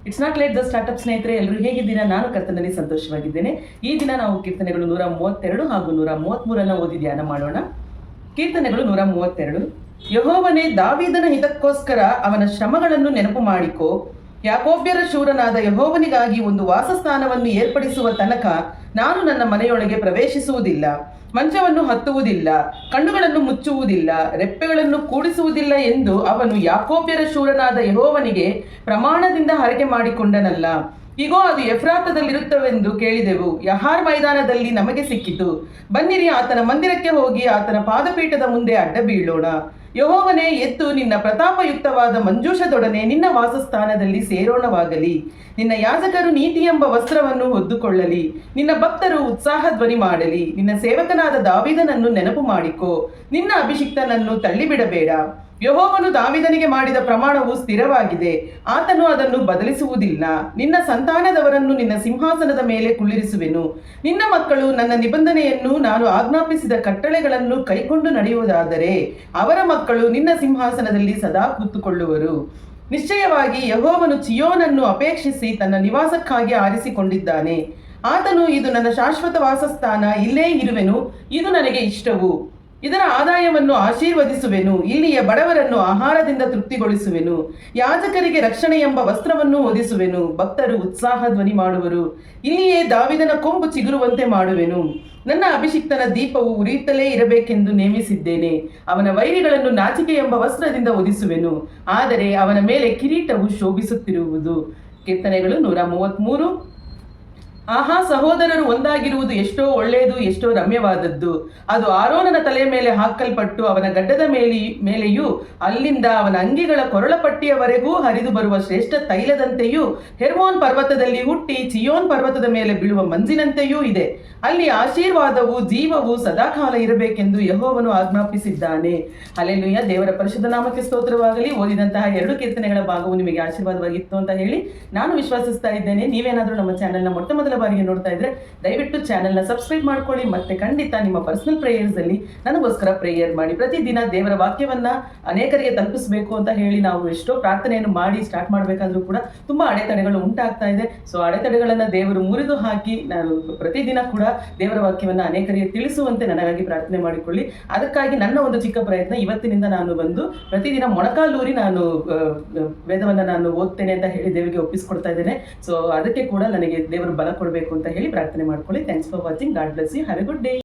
It's not late the startup ಸ್ನೇಹಿತರೆ, ಎಲ್ಲರೂ ಹೇಗಿದ್ದೀರಾ? ನಾನು ಕರ್ತನಲ್ಲಿ ಸಂತೋಷವಾಗಿದ್ದೇನೆ. ಈ ದಿನ ನಾವು ಕೀರ್ತನೆಗಳು 132 ಹಾಗೂ 133 ಓದಿ ಧ್ಯಾನ ಮಾಡೋಣ. ಕೀರ್ತನೆಗಳು 132. ಯೆಹೋವನೇ, ದಾವೀದನ ಹಿತಕ್ಕೋಸ್ಕರ ಅವನ ಶ್ರಮಗಳನ್ನು ನೆನಪು ಮಾಡಿಕೋ. ಯಾಕೋಬ್ಯರ ಶೂರನಾದ ಯೆಹೋವನಿಗಾಗಿ ಒಂದು ವಾಸಸ್ಥಾನವನ್ನು ಏರ್ಪಡಿಸುವ ತನಕ ನಾನು ನನ್ನ ಮನೆಯೊಳಗೆ ಪ್ರವೇಶಿಸುವುದಿಲ್ಲ. ಮಂಚವನ್ನು ಹತ್ತುವುದಿಲ್ಲ, ಕಣ್ಣುಗಳನ್ನು ಮುಚ್ಚುವುದಿಲ್ಲ, ರೆಪ್ಪೆಗಳನ್ನು ಕೂಡಿಸುವುದಿಲ್ಲ ಎಂದು ಅವನು ಯಾಕೋಬ್ಯರ ಶೂರನಾದ ಯೆಹೋವನಿಗೆ ಪ್ರಮಾಣದಿಂದ ಹರಕೆ ಮಾಡಿಕೊಂಡನಲ್ಲ. ಈಗೋ ಅದು ಎಫ್ರಾತದಲ್ಲಿರುತ್ತವೆಂದು ಕೇಳಿದೆವು, ಯಹಾರ್ ಮೈದಾನದಲ್ಲಿ ನಮಗೆ ಸಿಕ್ಕಿತು. ಬನ್ನಿರಿ, ಆತನ ಮಂದಿರಕ್ಕೆ ಹೋಗಿ ಆತನ ಪಾದಪೀಠದ ಮುಂದೆ ಅಡ್ಡ ಬೀಳೋಣ. ಯೆಹೋವನೇ, ಎದ್ದು ನಿನ್ನ ಪ್ರತಾಪಯುಕ್ತವಾದ ಮಂಜೂಷದೊಡನೆ ನಿನ್ನ ವಾಸಸ್ಥಾನದಲ್ಲಿ ಸೇರೋಣವಾಗಲಿ. ನಿನ್ನ ಯಾಜಕರು ನೀತಿ ಎಂಬ ವಸ್ತ್ರವನ್ನು ಹೊದ್ದುಕೊಳ್ಳಲಿ, ನಿನ್ನ ಭಕ್ತರು ಉತ್ಸಾಹ ಧ್ವನಿ ಮಾಡಲಿ. ನಿನ್ನ ಸೇವಕನಾದ ದಾವೀದನನ್ನು ನೆನಪು ಮಾಡಿಕೋ, ನಿನ್ನ ಅಭಿಷಿಕ್ತನನ್ನು ತಳ್ಳಿಬಿಡಬೇಡ. ಯೆಹೋವನು ದಾವೀದನಿಗೆ ಮಾಡಿದ ಪ್ರಮಾಣವು ಸ್ಥಿರವಾಗಿದೆ, ಆತನು ಅದನ್ನು ಬದಲಿಸುವುದಿಲ್ಲ. ನಿನ್ನ ಸಂತಾನದವರನ್ನು ನಿನ್ನ ಸಿಂಹಾಸನದ ಮೇಲೆ ಕುಳ್ಳಿರಿಸುವೆನು. ನಿನ್ನ ಮಕ್ಕಳು ನನ್ನ ನಿಬಂಧನೆಯನ್ನು, ನಾನು ಆಜ್ಞಾಪಿಸಿದ ಕಟ್ಟಳೆಗಳನ್ನು ಕೈಕೊಂಡು ನಡೆಯುವುದಾದರೆ ಅವರ ಮಕ್ಕಳು ನಿನ್ನ ಸಿಂಹಾಸನದಲ್ಲಿ ಸದಾ ಕೂತುಕೊಳ್ಳುವರು. ನಿಶ್ಚಯವಾಗಿ ಯೆಹೋವನು ಚಿಯೋನನ್ನು ಅಪೇಕ್ಷಿಸಿ ತನ್ನ ನಿವಾಸಕ್ಕಾಗಿ ಆರಿಸಿಕೊಂಡಿದ್ದಾನೆ. ಆತನು, ಇದು ನನ್ನ ಶಾಶ್ವತ ವಾಸಸ್ಥಾನ, ಇಲ್ಲೇ ಇರುವೆನು, ಇದು ನನಗೆ ಇಷ್ಟವು. ಇದರ ಆದಾಯವನ್ನು ಆಶೀರ್ವದಿಸುವೆನು, ಇಲ್ಲಿಯ ಬಡವರನ್ನು ಆಹಾರದಿಂದ ತೃಪ್ತಿಗೊಳಿಸುವೆನು. ಯಾಜಕರಿಗೆ ರಕ್ಷಣೆ ಎಂಬ ವಸ್ತ್ರವನ್ನು ಹೊದಿಸುವೆನು, ಭಕ್ತರು ಉತ್ಸಾಹ ಧ್ವನಿ ಮಾಡುವರು. ಇಲ್ಲಿಯೇ ದಾವೀದನ ಕೊಂಬು ಚಿಗುರುವಂತೆ ಮಾಡುವೆನು. ನನ್ನ ಅಭಿಷಿಕ್ತನ ದೀಪವು ಉರಿಯುತ್ತಲೇ ಇರಬೇಕೆಂದು ನೇಮಿಸಿದ್ದೇನೆ. ಅವನ ವೈರಿಗಳನ್ನು ನಾಚಿಕೆ ಎಂಬ ವಸ್ತ್ರದಿಂದ ಹೊದಿಸುವೆನು, ಆದರೆ ಅವನ ಮೇಲೆ ಕಿರೀಟವು ಶೋಭಿಸುತ್ತಿರುವುದು. ಕೀರ್ತನೆಗಳು 133. ಆಹಾ, ಸಹೋದರರು ಒಂದಾಗಿರುವುದು ಎಷ್ಟೋ ಒಳ್ಳೆಯದು, ಎಷ್ಟೋ ರಮ್ಯವಾದದ್ದು. ಅದು ಆರೋನನ ತಲೆಯ ಮೇಲೆ ಹಾಕಲ್ಪಟ್ಟು ಅವನ ಗಡ್ಡದ ಮೇಲೆಯೂ ಅಲ್ಲಿಂದ ಅವನ ಅಂಗಿಗಳ ಕೊರಳಪಟ್ಟಿಯವರೆಗೂ ಹರಿದು ಬರುವ ಶ್ರೇಷ್ಠ ತೈಲದಂತೆಯೂ, ಹೆರ್ಮೋನ್ ಪರ್ವತದಲ್ಲಿ ಹುಟ್ಟಿ ಚಿಯೋನ್ ಪರ್ವತದ ಮೇಲೆ ಬೀಳುವ ಮಂಜಿನಂತೆಯೂ ಇದೆ. ಅಲ್ಲಿ ಆಶೀರ್ವಾದವು, ಜೀವವು ಸದಾಕಾಲ ಇರಬೇಕೆಂದು ಯೆಹೋವನು ಆಜ್ಞಾಪಿಸಿದ್ದಾನೆ. ಹಲ್ಲೆಲೂಯಾ. ದೇವರ ಪರಿಶುದ್ಧ ನಾಮಕ್ಕೆ ಸ್ತೋತ್ರವಾಗಲಿ. ಓದಿದಂತಹ 2 ಕೀರ್ತನೆಗಳ ಭಾಗವು ನಿಮಗೆ ಆಶೀರ್ವಾದವಾಗಿತ್ತು ಅಂತ ಹೇಳಿ ನಾನು ವಿಶ್ವಾಸಿಸ್ತಾ ಇದ್ದೇನೆ. ನೀವೇನಾದರೂ ನಮ್ಮ ಚಾನೆಲ್ನ ಮೊಟ್ಟ ಮೊದಲ ಬಾರಿಗೆ ನೋಡ್ತಾ ಇದ್ರೆ ದಯವಿಟ್ಟು ಚಾನೆಲ್ನ ಸಬ್ಸ್ಕ್ರೈಬ್ ಮಾಡ್ಕೊಳ್ಳಿ. ಮತ್ತೆ ಖಂಡಿತ ನಿಮ್ಮ ಪರ್ಸನಲ್ ಪ್ರೇಯರ್ಸ್ ಅಲ್ಲಿ ನನಗೋಸ್ಕರ ಪ್ರೇಯರ್ ಮಾಡಿ. ಪ್ರತಿದಿನ ದೇವರ ವಾಕ್ಯವನ್ನ ಅನೇಕರಿಗೆ ತಲುಪಿಸಬೇಕು ಅಂತ ಹೇಳಿ ನಾವು ಎಷ್ಟೋ ಪ್ರಾರ್ಥನೆಯನ್ನು ಮಾಡಿ ಸ್ಟಾರ್ಟ್ ಮಾಡಬೇಕಾದ್ರೂ ಕೂಡ ತುಂಬಾ ಅಡೆತಡೆಗಳು ಉಂಟಾಗ್ತಾ ಇದೆ. ಸೊ ಅಡೆತಡೆಗಳನ್ನ ದೇವರು ಮುರಿದು ಹಾಕಿ ನಾನು ಪ್ರತಿದಿನ ಕೂಡ ದೇವರ ವಾಕ್ಯವನ್ನ ಅನೇಕರಿಗೆ ತಿಳಿಸುವಂತೆ ನನಗಾಗಿ ಪ್ರಾರ್ಥನೆ ಮಾಡಿಕೊಳ್ಳಿ. ಅದಕ್ಕಾಗಿ ನನ್ನ ಒಂದು ಚಿಕ್ಕ ಪ್ರಯತ್ನ, ಇವತ್ತಿನಿಂದ ನಾನು ಬಂದು ಪ್ರತಿದಿನ ಮೊಣಕಾಲೂರಿ ನಾನು ವೇದವನ್ನ ನಾನು ಓದ್ತೇನೆ ಅಂತ ಹೇಳಿ ದೇವರಿಗೆ ಒಪ್ಪಿಸ್ಕೊಡ್ತಾ ಇದ್ದೇನೆ. ಸೊ ಅದಕ್ಕೆ ಕೂಡ ನನಗೆ ದೇವರು ಬಲ ಕೊಡಬೇಕು ಅಂತ ಹೇಳಿ ಪ್ರಾರ್ಥನೆ ಮಾಡ್ಕೊಳ್ಳಿ. Thanks for watching. God bless you. Have a good day.